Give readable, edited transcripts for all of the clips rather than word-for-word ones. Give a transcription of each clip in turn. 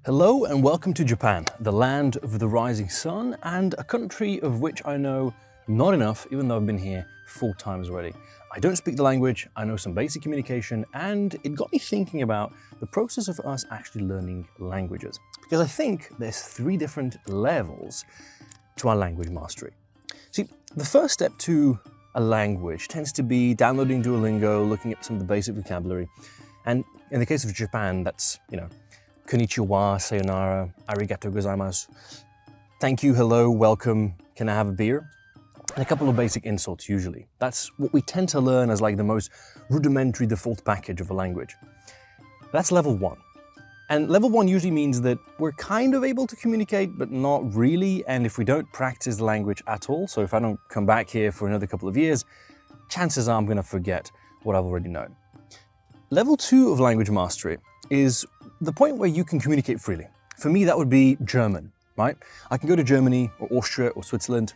Hello and welcome to Japan, the land of the rising sun and a country of which I know not enough, even though I've been here 4 times already. I don't speak the language, I know some basic communication, and it got me thinking about the process of us actually learning languages. Because I think there's 3 different levels to our language mastery. See, the first step to a language tends to be downloading Duolingo, looking at some of the basic vocabulary. And in the case of Japan, that's, konnichiwa, sayonara, arigato gozaimasu, thank you, hello, welcome, can I have a beer? And a couple of basic insults usually. That's what we tend to learn as like the most rudimentary default package of a language. That's level 1. And level 1 usually means that we're kind of able to communicate, but not really. And if we don't practice the language at all, so if I don't come back here for another couple of years, chances are I'm going to forget what I've already known. Level 2 of language mastery is the point where you can communicate freely. For me, that would be German, right? I can go to Germany or Austria or Switzerland.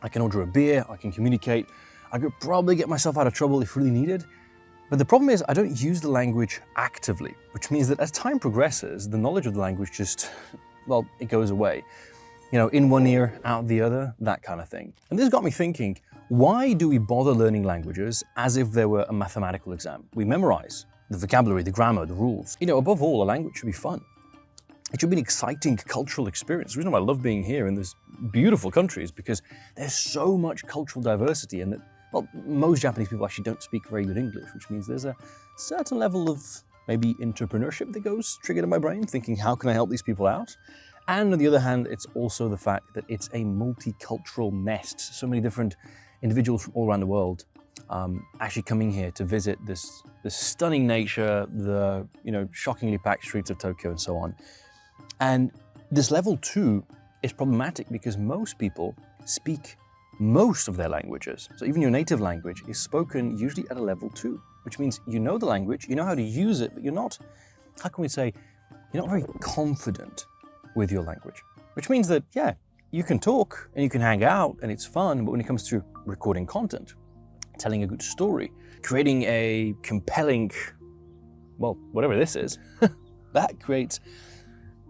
I can order a beer, I can communicate. I could probably get myself out of trouble if really needed. But the problem is I don't use the language actively, which means that as time progresses, the knowledge of the language just, well, it goes away. In one ear, out the other, that kind of thing. And this got me thinking, why do we bother learning languages as if they were a mathematical exam? We memorize the vocabulary, the grammar, the rules. Above all, a language should be fun. It should be an exciting cultural experience. The reason why I love being here in this beautiful country is because there's so much cultural diversity and that, well, most Japanese people actually don't speak very good English, which means there's a certain level of maybe entrepreneurship that goes triggered in my brain, thinking, how can I help these people out? And on the other hand, it's also the fact that it's a multicultural nest. So many different individuals from all around the world actually coming here to visit this stunning nature, the shockingly packed streets of Tokyo and so on. And this level 2 is problematic because most people speak most of their languages. So even your native language is spoken usually at a level 2, which means you know the language, you know how to use it, but you're not, how can we say, you're not very confident with your language. Which means that, yeah, you can talk and you can hang out and it's fun, but when it comes to recording content, telling a good story, creating a compelling, well, whatever this is, that creates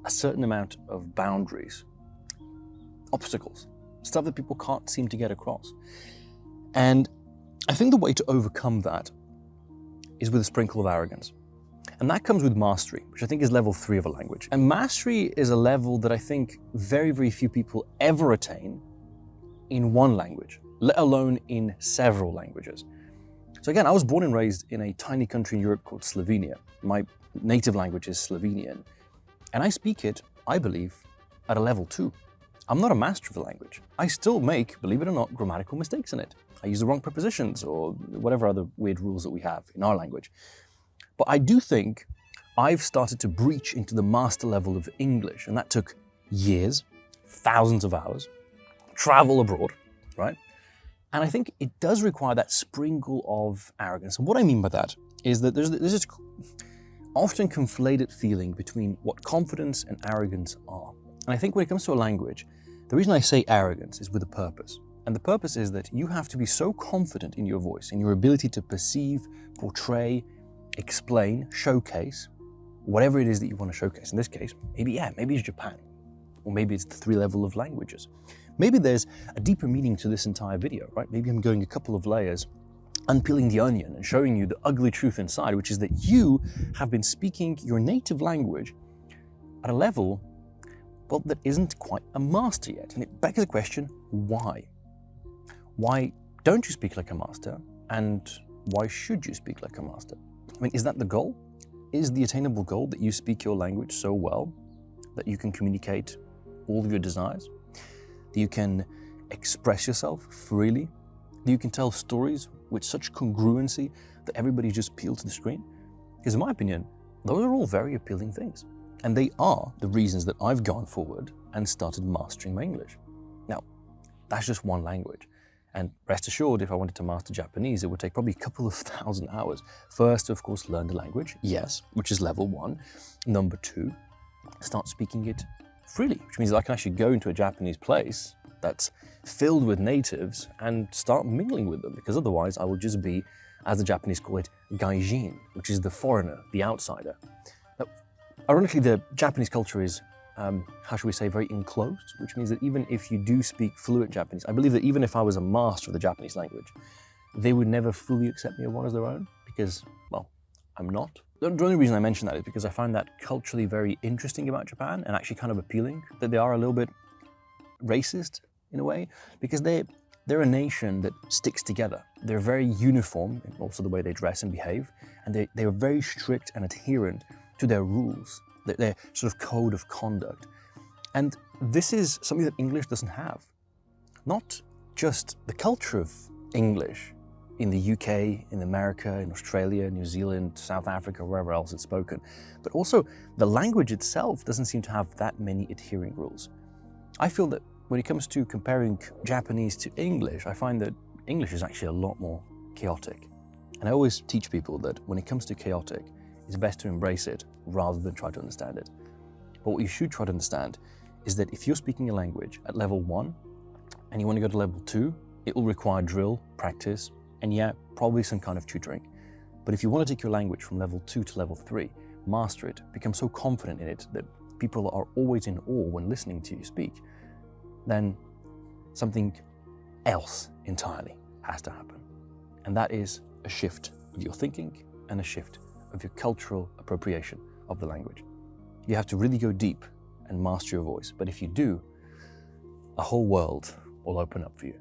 a certain amount of boundaries, obstacles, stuff that people can't seem to get across. And I think the way to overcome that is with a sprinkle of arrogance. And that comes with mastery, which I think is level 3 of a language. And mastery is a level that I think very, very few people ever attain in one language, let alone in several languages. So again, I was born and raised in a tiny country in Europe called Slovenia. My native language is Slovenian. And I speak it, I believe, at a level 2. I'm not a master of the language. I still make, believe it or not, grammatical mistakes in it. I use the wrong prepositions or whatever other weird rules that we have in our language. But I do think I've started to breach into the master level of English, and that took years, thousands of hours, travel abroad, right? And I think it does require that sprinkle of arrogance. And what I mean by that is that there's this often conflated feeling between what confidence and arrogance are. And I think when it comes to a language, the reason I say arrogance is with a purpose. And the purpose is that you have to be so confident in your voice, in your ability to perceive, portray, explain, showcase, whatever it is that you want to showcase. In this case, maybe it's Japan, or maybe it's the 3 level of languages. Maybe there's a deeper meaning to this entire video, right? Maybe I'm going a couple of layers, unpeeling the onion and showing you the ugly truth inside, which is that you have been speaking your native language at a level, well, that isn't quite a master yet. And it begs the question, why? Why don't you speak like a master? And why should you speak like a master? I mean, is that the goal? Is the attainable goal that you speak your language so well that you can communicate all of your desires? That you can express yourself freely? That you can tell stories with such congruency that everybody just peels to the screen? Because in my opinion, those are all very appealing things. And they are the reasons that I've gone forward and started mastering my English. Now, that's just one language. And rest assured, if I wanted to master Japanese, it would take probably a couple of 1,000 hours. First, of course, learn the language, yes, which is level 1. Number 2, start speaking it freely, which means that I can actually go into a Japanese place that's filled with natives and start mingling with them, because otherwise I will just be, as the Japanese call it, gaijin, which is the foreigner, the outsider. Now, Ironically, the Japanese culture is, how should we say, very enclosed, which means that even if you do speak fluent Japanese, I believe that even if I was a master of the Japanese language, they would never fully accept me as one as their own because, well, I'm not. The only reason I mention that is because I find that culturally very interesting about Japan and actually kind of appealing, that they are a little bit racist in a way, because they're a nation that sticks together. They're very uniform in also the way they dress and behave, and they are very strict and adherent to their rules, their sort of code of conduct. And this is something that English doesn't have. Not just the culture of English in the UK, in America, in Australia, New Zealand, South Africa, wherever else it's spoken, but also the language itself doesn't seem to have that many adhering rules. I feel that when it comes to comparing Japanese to English, I find that English is actually a lot more chaotic. And I always teach people that when it comes to chaotic, it's best to embrace it rather than try to understand it. But what you should try to understand is that if you're speaking a language at level 1 and you want to go to level 2, it will require drill, practice, and yeah, probably some kind of tutoring. But if you want to take your language from level 2 to level 3, master it, become so confident in it that people are always in awe when listening to you speak, then something else entirely has to happen. And that is a shift of your thinking and a shift of your cultural appropriation of the language. You have to really go deep and master your voice. But if you do, a whole world will open up for you.